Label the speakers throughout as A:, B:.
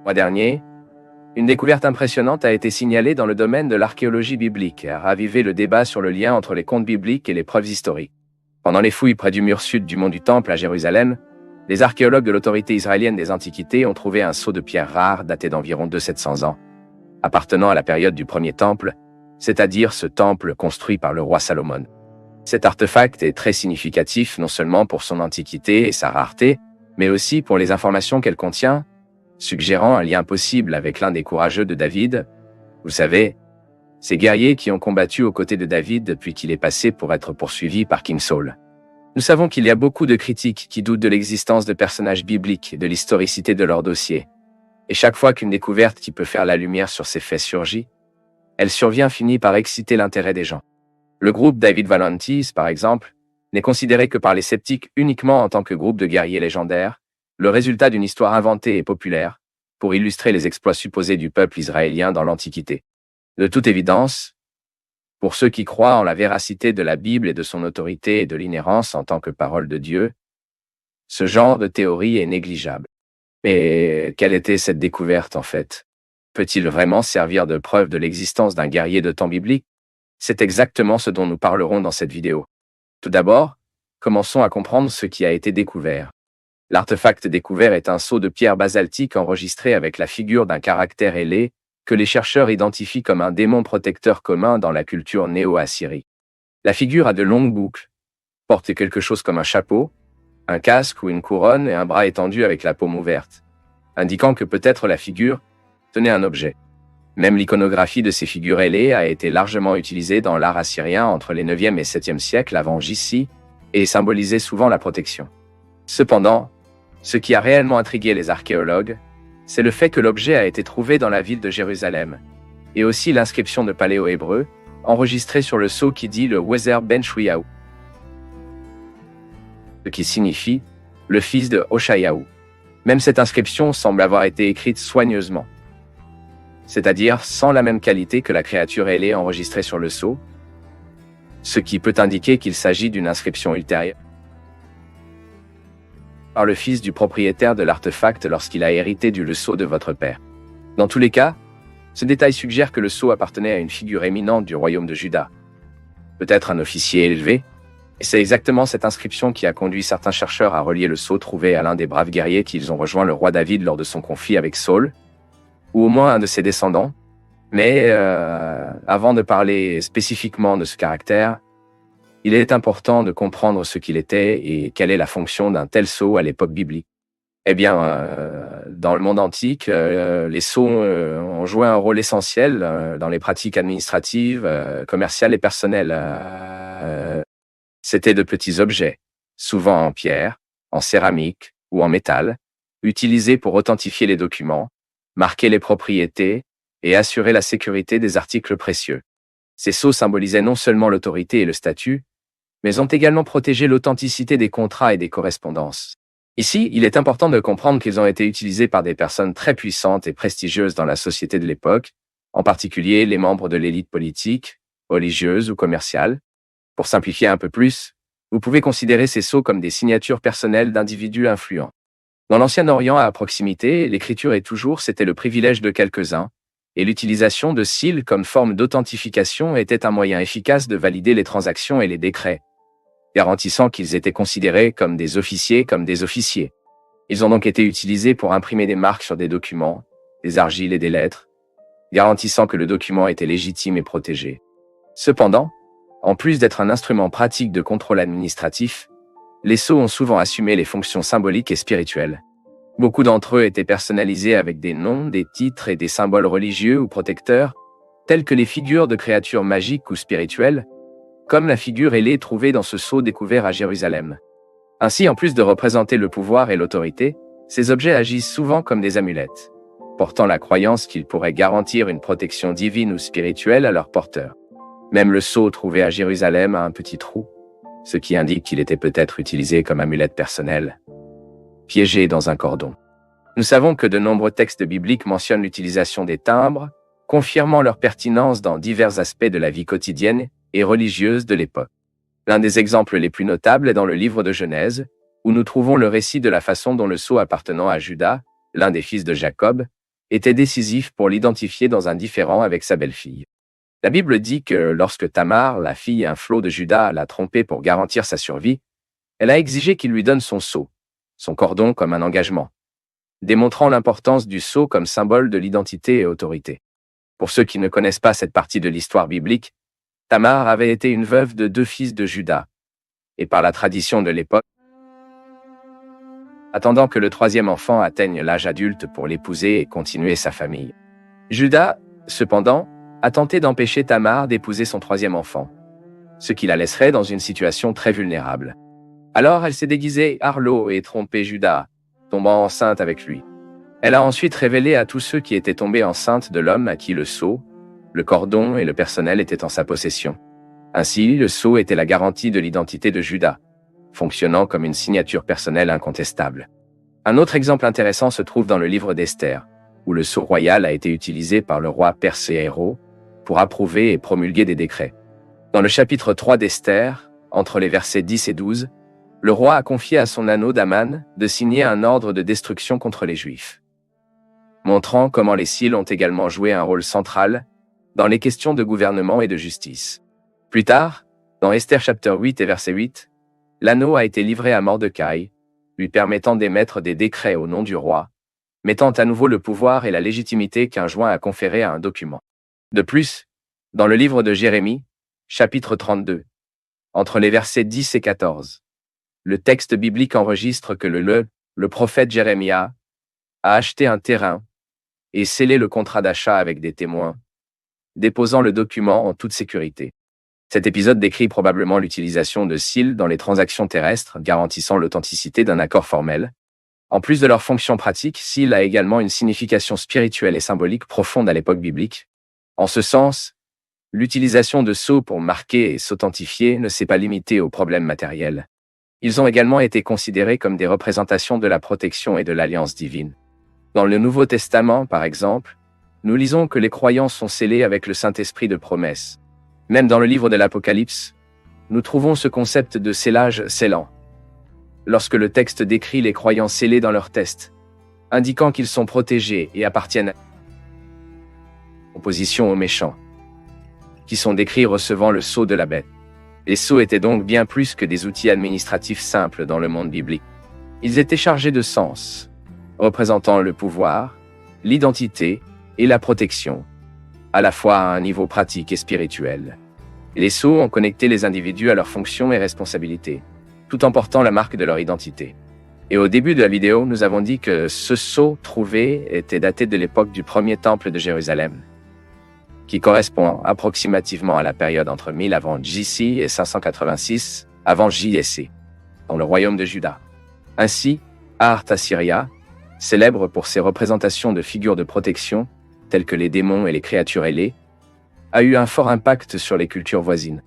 A: mois dernier, une découverte impressionnante a été signalée dans le domaine de l'archéologie biblique et a ravivé le débat sur le lien entre les contes bibliques et les preuves historiques. Pendant les fouilles près du mur sud du mont du Temple à Jérusalem, les archéologues de l'autorité israélienne des Antiquités ont trouvé un sceau de pierre rare daté d'environ 2700 ans, appartenant à la période du premier temple, c'est-à-dire ce temple construit par le roi Salomon. Cet artefact est très significatif non seulement pour son antiquité et sa rareté, mais aussi pour les informations qu'elle contient, suggérant un lien possible avec l'un des courageux de David. Vous savez, ces guerriers qui ont combattu aux côtés de David depuis qu'il est passé pour être poursuivi par King Saul. Nous savons qu'il y a beaucoup de critiques qui doutent de l'existence de personnages bibliques et de l'historicité de leur dossier. Et chaque fois qu'une découverte qui peut faire la lumière sur ces faits surgit, elle finit par exciter l'intérêt des gens. Le groupe David Valantis, par exemple, n'est considéré que par les sceptiques uniquement en tant que groupe de guerriers légendaires, le résultat d'une histoire inventée et populaire, pour illustrer les exploits supposés du peuple israélien dans l'Antiquité. De toute évidence, pour ceux qui croient en la véracité de la Bible et de son autorité et de l'inhérence en tant que parole de Dieu, ce genre de théorie est négligeable. Mais quelle était cette découverte en fait? Peut-il vraiment servir de preuve de l'existence d'un guerrier de temps biblique? C'est exactement ce dont nous parlerons dans cette vidéo. Tout d'abord, commençons à comprendre ce qui a été découvert. L'artefact découvert est un sceau de pierre basaltique enregistré avec la figure d'un caractère ailé que les chercheurs identifient comme un démon protecteur commun dans la culture néo-assyrie. La figure a de longues boucles, porte quelque chose comme un chapeau, un casque ou une couronne et un bras étendu avec la paume ouverte, indiquant que peut-être la figure tenait un objet. Même l'iconographie de ces figures ailées a été largement utilisée dans l'art assyrien entre les 9e et 7e siècles avant J.C. et symbolisait souvent la protection. Cependant, ce qui a réellement intrigué les archéologues, c'est le fait que l'objet a été trouvé dans la ville de Jérusalem, et aussi l'inscription de paléo-hébreu, enregistrée sur le sceau qui dit le Wezer ben Shwiyahu, ce qui signifie le fils de Hoshayahu. Même cette inscription semble avoir été écrite soigneusement, c'est-à-dire sans la même qualité que la créature ailée enregistrée sur le sceau, ce qui peut indiquer qu'il s'agit d'une inscription ultérieure par le fils du propriétaire de l'artefact lorsqu'il a hérité du sceau de votre père. Dans tous les cas, ce détail suggère que le sceau appartenait à une figure éminente du royaume de Juda, peut-être un officier élevé, et c'est exactement cette inscription qui a conduit certains chercheurs à relier le sceau trouvé à l'un des braves guerriers qui ont rejoint le roi David lors de son conflit avec Saul, ou au moins un de ses descendants. Mais avant de parler spécifiquement de ce caractère, il est important de comprendre ce qu'il était et quelle est la fonction d'un tel sceau à l'époque biblique. Eh bien, dans le monde antique, les sceaux ont joué un rôle essentiel dans les pratiques administratives, commerciales et personnelles. C'étaient de petits objets, souvent en pierre, en céramique ou en métal, utilisés pour authentifier les documents, marquer les propriétés et assurer la sécurité des articles précieux. Ces sceaux symbolisaient non seulement l'autorité et le statut, mais ont également protégé l'authenticité des contrats et des correspondances. Ici, il est important de comprendre qu'ils ont été utilisés par des personnes très puissantes et prestigieuses dans la société de l'époque, en particulier les membres de l'élite politique, religieuse ou commerciale. Pour simplifier un peu plus, vous pouvez considérer ces sceaux comme des signatures personnelles d'individus influents. Dans l'Ancien Orient à proximité, l'écriture et toujours c'était le privilège de quelques-uns, et l'utilisation de cils comme forme d'authentification était un moyen efficace de valider les transactions et les décrets, garantissant qu'ils étaient considérés comme des officiers. Ils ont donc été utilisés pour imprimer des marques sur des documents, des argiles et des lettres, garantissant que le document était légitime et protégé. Cependant, en plus d'être un instrument pratique de contrôle administratif, les sceaux ont souvent assumé les fonctions symboliques et spirituelles. Beaucoup d'entre eux étaient personnalisés avec des noms, des titres et des symboles religieux ou protecteurs, tels que les figures de créatures magiques ou spirituelles, comme la figure ailée trouvée dans ce sceau découvert à Jérusalem. Ainsi, en plus de représenter le pouvoir et l'autorité, ces objets agissent souvent comme des amulettes, portant la croyance qu'ils pourraient garantir une protection divine ou spirituelle à leur porteur. Même le sceau trouvé à Jérusalem a un petit trou, ce qui indique qu'il était peut-être utilisé comme amulette personnelle, piégé dans un cordon. Nous savons que de nombreux textes bibliques mentionnent l'utilisation des timbres, confirmant leur pertinence dans divers aspects de la vie quotidienne et religieuse de l'époque. L'un des exemples les plus notables est dans le livre de Genèse, où nous trouvons le récit de la façon dont le sceau appartenant à Juda, l'un des fils de Jacob, était décisif pour l'identifier dans un différend avec sa belle-fille. La Bible dit que lorsque Tamar, la fille un flot de Juda, l'a trompé pour garantir sa survie, elle a exigé qu'il lui donne son sceau, son cordon comme un engagement, démontrant l'importance du sceau comme symbole de l'identité et autorité. Pour ceux qui ne connaissent pas cette partie de l'histoire biblique, Tamar avait été une veuve de 2 fils de Juda, et par la tradition de l'époque, attendant que le 3e enfant atteigne l'âge adulte pour l'épouser et continuer sa famille. Juda, cependant, a tenté d'empêcher Tamar d'épouser son 3e enfant, ce qui la laisserait dans une situation très vulnérable. Alors elle s'est déguisée Arlo et trompé Juda, tombant enceinte avec lui. Elle a ensuite révélé à tous ceux qui étaient tombés enceintes de l'homme à qui le sceau, le cordon et le personnel étaient en sa possession. Ainsi, le sceau était la garantie de l'identité de Juda, fonctionnant comme une signature personnelle incontestable. Un autre exemple intéressant se trouve dans le livre d'Esther, où le sceau royal a été utilisé par le roi Persééro pour approuver et promulguer des décrets. Dans le chapitre 3 d'Esther, entre les versets 10 et 12, le roi a confié à son anneau d'Aman de signer un ordre de destruction contre les Juifs, montrant comment les Syls ont également joué un rôle central dans les questions de gouvernement et de justice. Plus tard, dans Esther chapitre 8 et verset 8, l'anneau a été livré à Mordecai, lui permettant d'émettre des décrets au nom du roi, mettant à nouveau le pouvoir et la légitimité qu'un joint a conféré à un document. De plus, dans le livre de Jérémie, chapitre 32, entre les versets 10 et 14, le texte biblique enregistre que le prophète Jérémia a acheté un terrain et scellé le contrat d'achat avec des témoins, déposant le document en toute sécurité. Cet épisode décrit probablement l'utilisation de seals dans les transactions terrestres, garantissant l'authenticité d'un accord formel. En plus de leur fonction pratique, seal a également une signification spirituelle et symbolique profonde à l'époque biblique. En ce sens, l'utilisation de sceaux pour marquer et s'authentifier ne s'est pas limitée aux problèmes matériels. Ils ont également été considérés comme des représentations de la protection et de l'alliance divine. Dans le Nouveau Testament, par exemple, nous lisons que les croyants sont scellés avec le Saint-Esprit de promesse. Même dans le livre de l'Apocalypse, nous trouvons ce concept de scellage scellant. Lorsque le texte décrit les croyants scellés dans leur test, indiquant qu'ils sont protégés et appartiennent en opposition aux méchants, qui sont décrits recevant le sceau de la bête. Les sceaux étaient donc bien plus que des outils administratifs simples dans le monde biblique. Ils étaient chargés de sens, représentant le pouvoir, l'identité et la protection, à la fois à un niveau pratique et spirituel. Les sceaux ont connecté les individus à leurs fonctions et responsabilités, tout en portant la marque de leur identité. Et au début de la vidéo, nous avons dit que ce sceau trouvé était daté de l'époque du premier temple de Jérusalem, qui correspond approximativement à la période entre 1000 avant JC et 586 avant JSC, dans le royaume de Juda. Ainsi, Art Assyria, célèbre pour ses représentations de figures de protection, telles que les démons et les créatures ailées, a eu un fort impact sur les cultures voisines.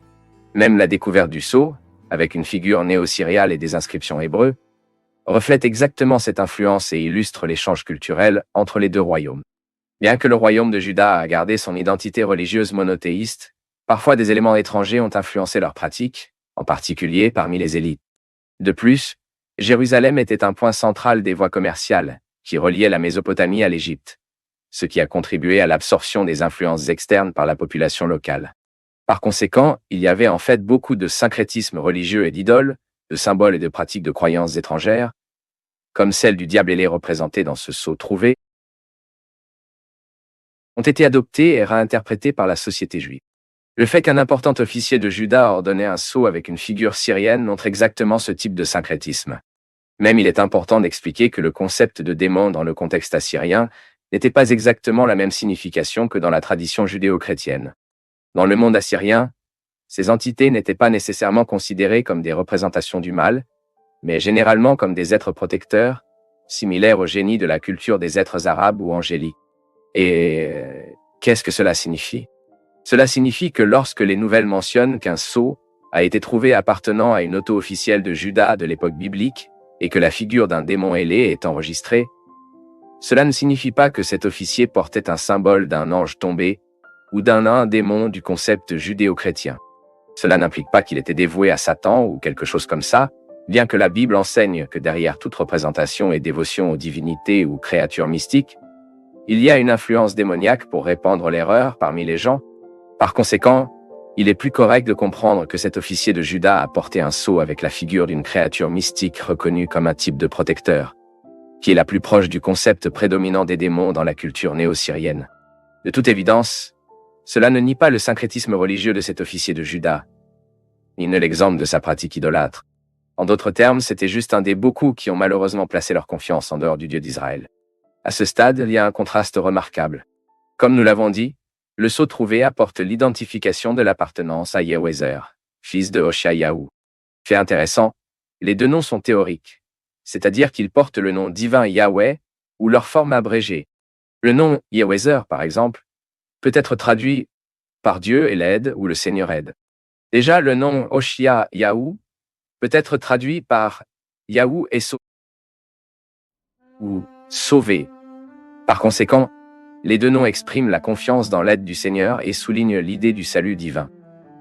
A: Même la découverte du sceau, avec une figure néo-syriale et des inscriptions hébreux, reflète exactement cette influence et illustre l'échange culturel entre les deux royaumes. Bien que le royaume de Juda a gardé son identité religieuse monothéiste, parfois des éléments étrangers ont influencé leurs pratiques, en particulier parmi les élites. De plus, Jérusalem était un point central des voies commerciales, qui reliaient la Mésopotamie à l'Égypte, ce qui a contribué à l'absorption des influences externes par la population locale. Par conséquent, il y avait en fait beaucoup de syncrétisme religieux et d'idoles, de symboles et de pratiques de croyances étrangères, comme celle du diable ailé représenté dans ce sceau trouvé, ont été adoptés et réinterprétés par la société juive. Le fait qu'un important officier de Juda ordonnait un sceau avec une figure syrienne montre exactement ce type de syncrétisme. Même il est important d'expliquer que le concept de démon dans le contexte assyrien n'était pas exactement la même signification que dans la tradition judéo-chrétienne. Dans le monde assyrien, ces entités n'étaient pas nécessairement considérées comme des représentations du mal, mais généralement comme des êtres protecteurs, similaires au génie de la culture des êtres arabes ou angéliques. Et qu'est-ce que cela signifie? Cela signifie que lorsque les nouvelles mentionnent qu'un sceau a été trouvé appartenant à une auto-officielle de Juda de l'époque biblique et que la figure d'un démon ailé est enregistrée, cela ne signifie pas que cet officier portait un symbole d'un ange tombé ou d'un démon du concept judéo-chrétien. Cela n'implique pas qu'il était dévoué à Satan ou quelque chose comme ça, bien que la Bible enseigne que derrière toute représentation et dévotion aux divinités ou créatures mystiques, Il y a une influence démoniaque pour répandre l'erreur parmi les gens. Par conséquent, il est plus correct de comprendre que cet officier de Juda a porté un sceau avec la figure d'une créature mystique reconnue comme un type de protecteur, qui est la plus proche du concept prédominant des démons dans la culture néo-syrienne. De toute évidence, cela ne nie pas le syncrétisme religieux de cet officier de Juda, ni ne l'exemple de sa pratique idolâtre. En d'autres termes, c'était juste un des beaucoup qui ont malheureusement placé leur confiance en dehors du Dieu d'Israël. À ce stade, il y a un contraste remarquable. Comme nous l'avons dit, le sceau trouvé apporte l'identification de l'appartenance à Yehuezer, fils de Hoshayahu. Fait intéressant, les deux noms sont théoriques, c'est-à-dire qu'ils portent le nom divin Yahweh ou leur forme abrégée. Le nom Yehuezer, par exemple, peut être traduit par Dieu et l'aide ou le Seigneur aide. Déjà, le nom Hoshayahu peut être traduit par Yahou et ou sauvé. Par conséquent, les deux noms expriment la confiance dans l'aide du Seigneur et soulignent l'idée du salut divin.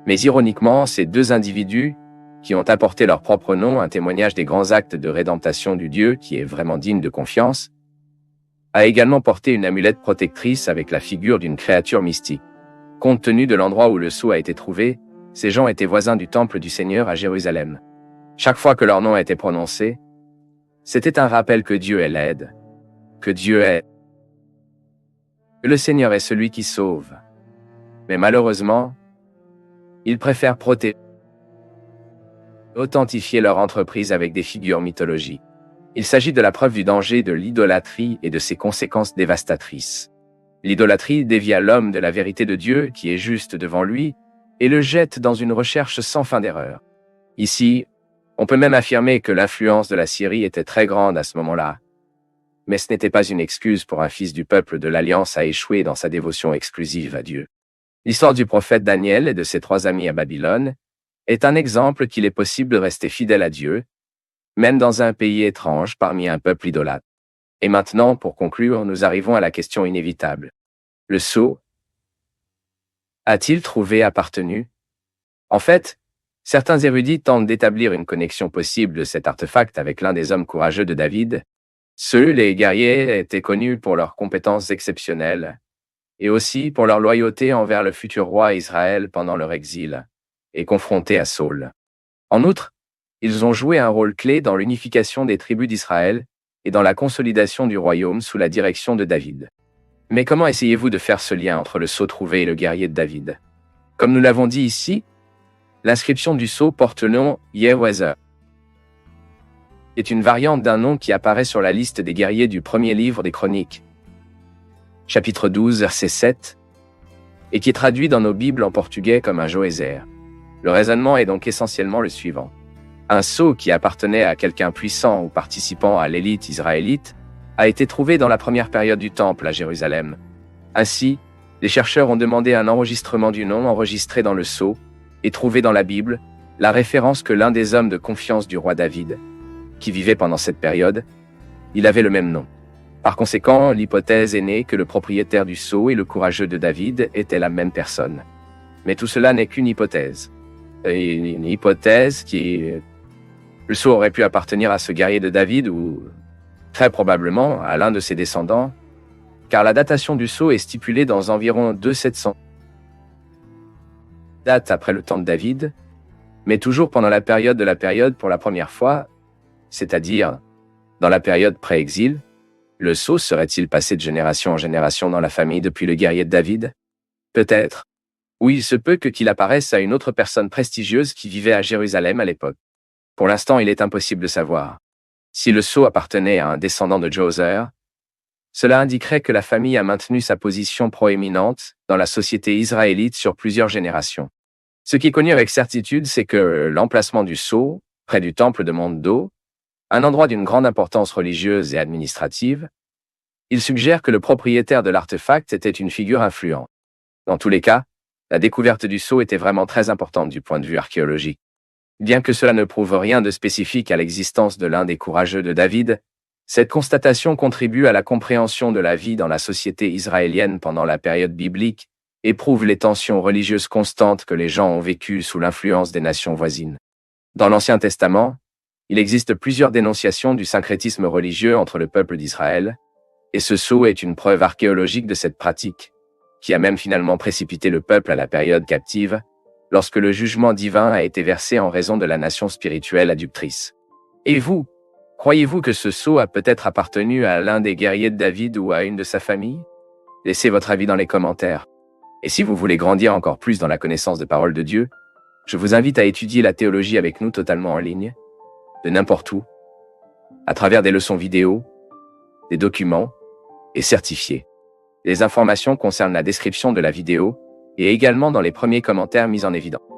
A: Mais ironiquement, ces deux individus, qui ont apporté leur propre nom, un témoignage des grands actes de rédemption du Dieu qui est vraiment digne de confiance, a également porté une amulette protectrice avec la figure d'une créature mystique. Compte tenu de l'endroit où le sceau a été trouvé, ces gens étaient voisins du temple du Seigneur à Jérusalem. Chaque fois que leur nom a été prononcé, c'était un rappel que Dieu est l'aide, que Dieu est, que le Seigneur est celui qui sauve. Mais malheureusement, ils préfèrent authentifier leur entreprise avec des figures mythologiques. Il s'agit de la preuve du danger de l'idolâtrie et de ses conséquences dévastatrices. L'idolâtrie dévia l'homme de la vérité de Dieu qui est juste devant lui et le jette dans une recherche sans fin d'erreur. Ici, on peut même affirmer que l'influence de la Syrie était très grande à ce moment-là. Mais ce n'était pas une excuse pour un fils du peuple de l'Alliance à échouer dans sa dévotion exclusive à Dieu. L'histoire du prophète Daniel et de ses 3 amis à Babylone est un exemple qu'il est possible de rester fidèle à Dieu, même dans un pays étrange parmi un peuple idolâtre. Et maintenant, pour conclure, nous arrivons à la question inévitable. Le sceau a-t-il trouvé appartenu? En fait, certains érudits tentent d'établir une connexion possible de cet artefact avec l'un des hommes courageux de David. Ceux, les guerriers, étaient connus pour leurs compétences exceptionnelles et aussi pour leur loyauté envers le futur roi Israël pendant leur exil et confrontés à Saul. En outre, ils ont joué un rôle clé dans l'unification des tribus d'Israël et dans la consolidation du royaume sous la direction de David. Mais comment essayez-vous de faire ce lien entre le sceau trouvé et le guerrier de David? Comme nous l'avons dit ici, l'inscription du sceau porte le nom Yehuezer. C'est une variante d'un nom qui apparaît sur la liste des guerriers du premier livre des Chroniques, chapitre 12, verset 7, et qui est traduit dans nos Bibles en portugais comme un Joézer. Le raisonnement est donc essentiellement le suivant. Un sceau qui appartenait à quelqu'un puissant ou participant à l'élite israélite a été trouvé dans la première période du Temple à Jérusalem. Ainsi, les chercheurs ont demandé un enregistrement du nom enregistré dans le sceau et trouvé dans la Bible la référence que l'un des hommes de confiance du roi David, qui vivait pendant cette période, il avait le même nom. Par conséquent, l'hypothèse est née que le propriétaire du sceau et le courageux de David étaient la même personne. Mais tout cela n'est qu'une hypothèse. Une hypothèse qui... Le sceau aurait pu appartenir à ce guerrier de David ou, très probablement, à l'un de ses descendants, car la datation du sceau est stipulée dans environ 2700 dates après le temps de David, mais toujours pendant la période de la période pour la première fois, c'est-à-dire dans la période pré-exil. Le sceau serait-il passé de génération en génération dans la famille depuis le guerrier de David? Peut-être. Ou il se peut qu'il apparaisse à une autre personne prestigieuse qui vivait à Jérusalem à l'époque. Pour l'instant, il est impossible de savoir. Si le sceau appartenait à un descendant de Joézer, cela indiquerait que la famille a maintenu sa position proéminente dans la société israélite sur plusieurs générations. Ce qui est connu avec certitude, c'est que l'emplacement du sceau, près du temple de Mondo, un endroit d'une grande importance religieuse et administrative, il suggère que le propriétaire de l'artefact était une figure influente. Dans tous les cas, la découverte du sceau était vraiment très importante du point de vue archéologique. Bien que cela ne prouve rien de spécifique à l'existence de l'un des courageux de David, cette constatation contribue à la compréhension de la vie dans la société israélienne pendant la période biblique et prouve les tensions religieuses constantes que les gens ont vécues sous l'influence des nations voisines. Dans l'Ancien Testament, il existe plusieurs dénonciations du syncrétisme religieux entre le peuple d'Israël, Et ce sceau est une preuve archéologique de cette pratique, qui a même finalement précipité le peuple à la période captive, lorsque le jugement divin a été versé en raison de la nation spirituelle adductrice. Et vous, croyez-vous que ce sceau a peut-être appartenu à l'un des guerriers de David ou à une de sa famille? Laissez votre avis dans les commentaires. Et si vous voulez grandir encore plus dans la connaissance de parole de Dieu, je vous invite à étudier la théologie avec nous totalement en ligne, de n'importe où, à travers des leçons vidéo, des documents et certifiés. Les informations concernent la description de la vidéo et également dans les premiers commentaires mis en évidence.